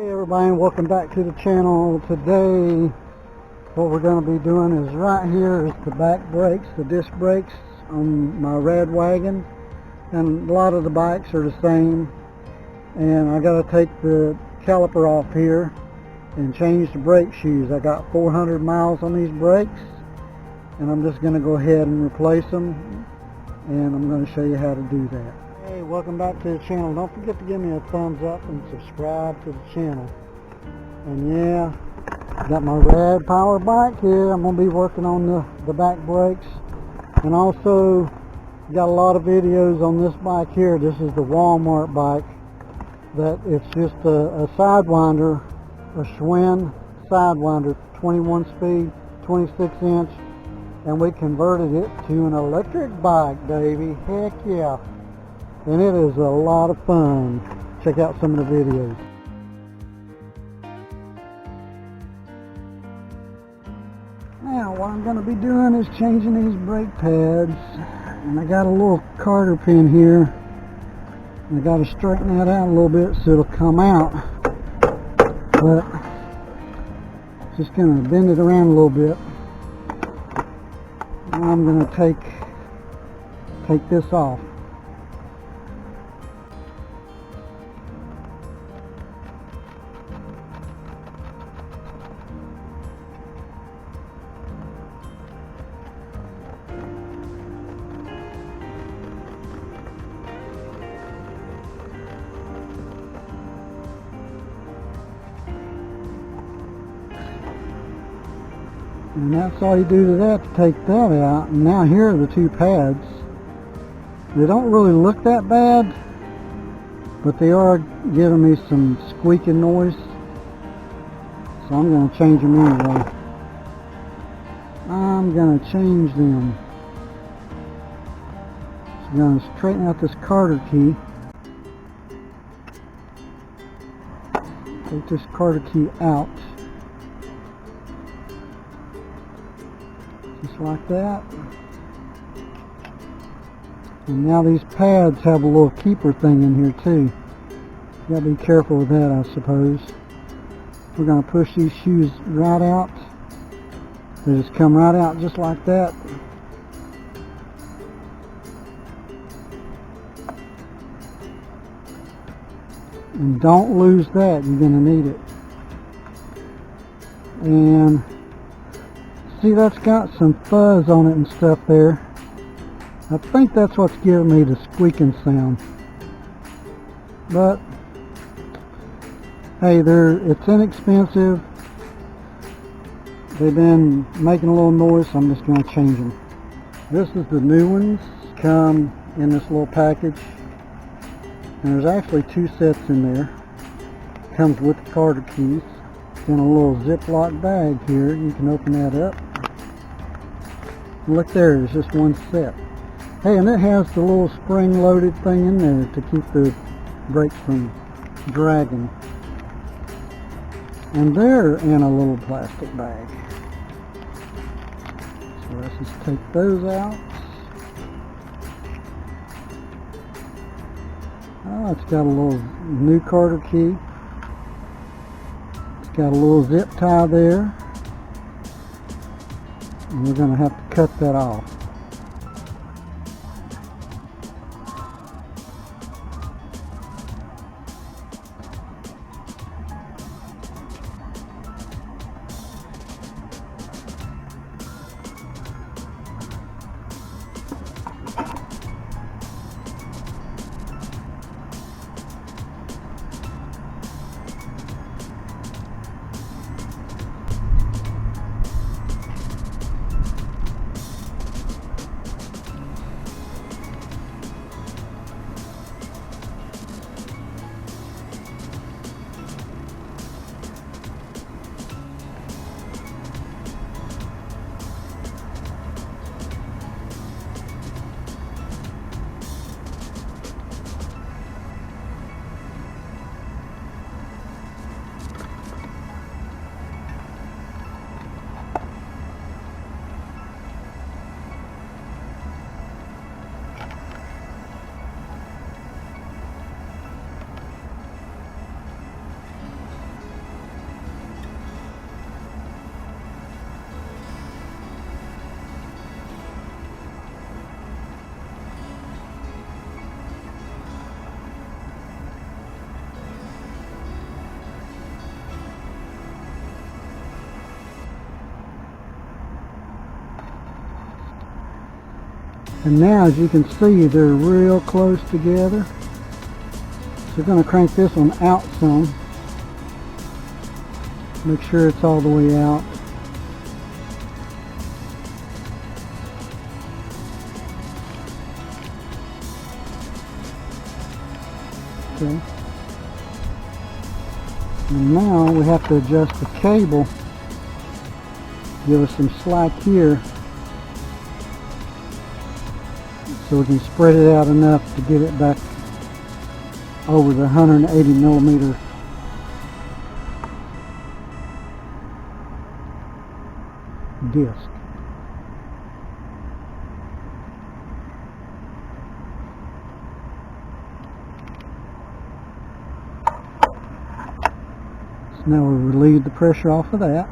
Hey everybody, and welcome back to the channel. Today what we're going to be doing is right here is the back brakes, the disc brakes on my RadWagon, and a lot of the bikes are the same. And I got to take the caliper off here and change the brake shoes. I got 400 miles on these brakes, and I'm just going to go ahead and replace them, and I'm going to show you how to do that. Hey, welcome back to the channel. Don't forget to give me a thumbs up and subscribe to the channel. And yeah, got my Rad power bike here. I'm going to be working on the back brakes. And also got a lot of videos on this bike here. This is the Walmart bike. That it's just a Sidewinder, a Schwinn Sidewinder, 21 speed, 26 inch. And we converted it to an electric bike, baby. Heck yeah. And it is a lot of fun. Check out some of the videos. Now what I'm going to be doing is changing these brake pads. And I got a little carter pin here. I got to straighten that out a little bit so it'll come out. But just going to bend it around a little bit. And I'm going to take this off. And that's all you do to that to take that out. And now here are the two pads. They don't really look that bad, but they are giving me some squeaking noise. So I'm going to change them anyway. I'm going to change them. So I'm going to straighten out this Carter key. Take this Carter key out. Just like that. And now these pads have a little keeper thing in here too. You gotta be careful with that, I suppose. We're gonna push these shoes right out. They just come right out just like that. And don't lose that, you're gonna need it. And see, that's got some fuzz on it and stuff there. I think that's what's giving me the squeaking sound. But hey, it's inexpensive. They've been making a little noise, so I'm just going to change them. This is the new ones. Come in this little package. And there's actually two sets in there. Comes with the Carter keys. It's in a little Ziploc bag here. You can open that up. Look there, there's just one set. Hey, and it has the little spring-loaded thing in there to keep the brakes from dragging. And they're in a little plastic bag. So let's just take those out. Oh, it's got a little new Carter key. It's got a little zip tie there. And we're going to have to cut that off. And now, as you can see, they're real close together. So we're going to crank this one out some. Make sure it's all the way out. Okay. And now we have to adjust the cable. Give us some slack here so we can spread it out enough to get it back over the 180 millimeter disc. So now we relieve the pressure off of that.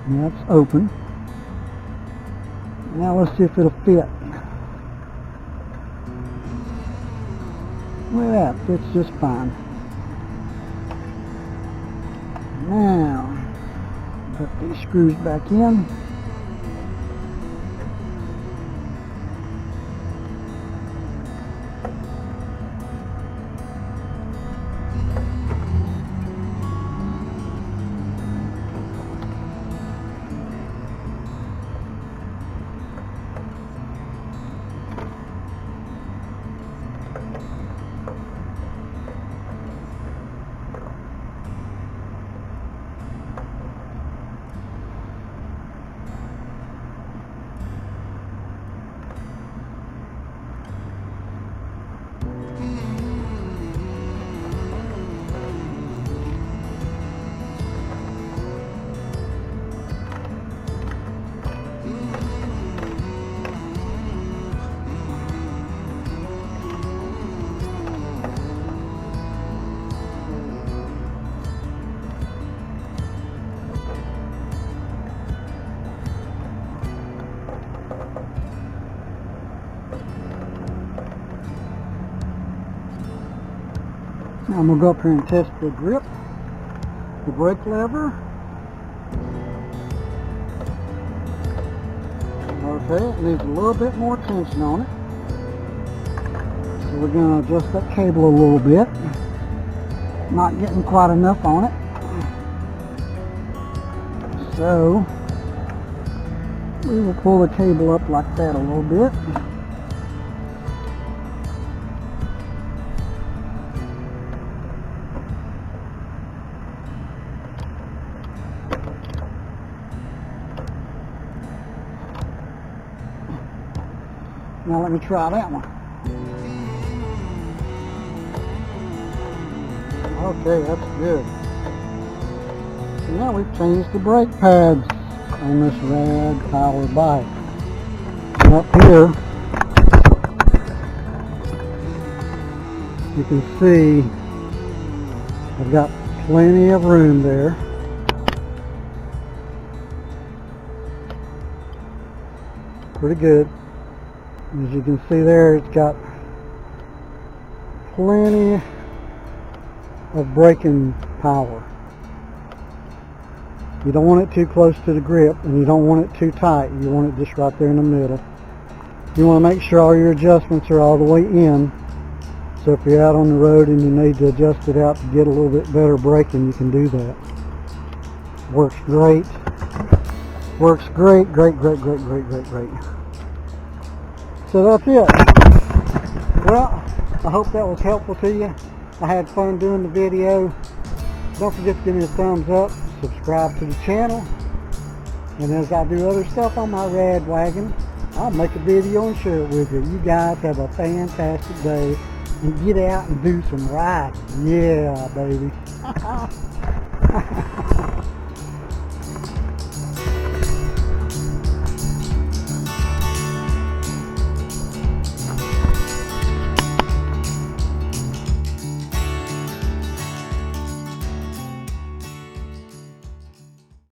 Now it's open. Now let's see if it'll fit. Look at that, fits just fine. Now, put these screws back in. Now I'm going to go up here and test the grip, the brake lever. Okay, it needs a little bit more tension on it. So we're going to adjust that cable a little bit. Not getting quite enough on it. So we will pull the cable up like that a little bit. Now let me try that one. Okay, that's good. So now we've changed the brake pads on this Rad Power bike. And up here, you can see I've got plenty of room there. Pretty good. As you can see there, it's got plenty of braking power. You don't want it too close to the grip, and you don't want it too tight. You want it just right there in the middle. You want to make sure all your adjustments are all the way in. So if you're out on the road and you need to adjust it out to get a little bit better braking, you can do that. Works great. Works great, great, great, great, great, great, great. So that's it. Well, I hope that was helpful to you. I had fun doing the video. Don't forget to give me a thumbs up, subscribe to the channel, and as I do other stuff on my RadWagon, I'll make a video and share it with you. You guys have a fantastic day and get out and do some riding. Yeah, baby.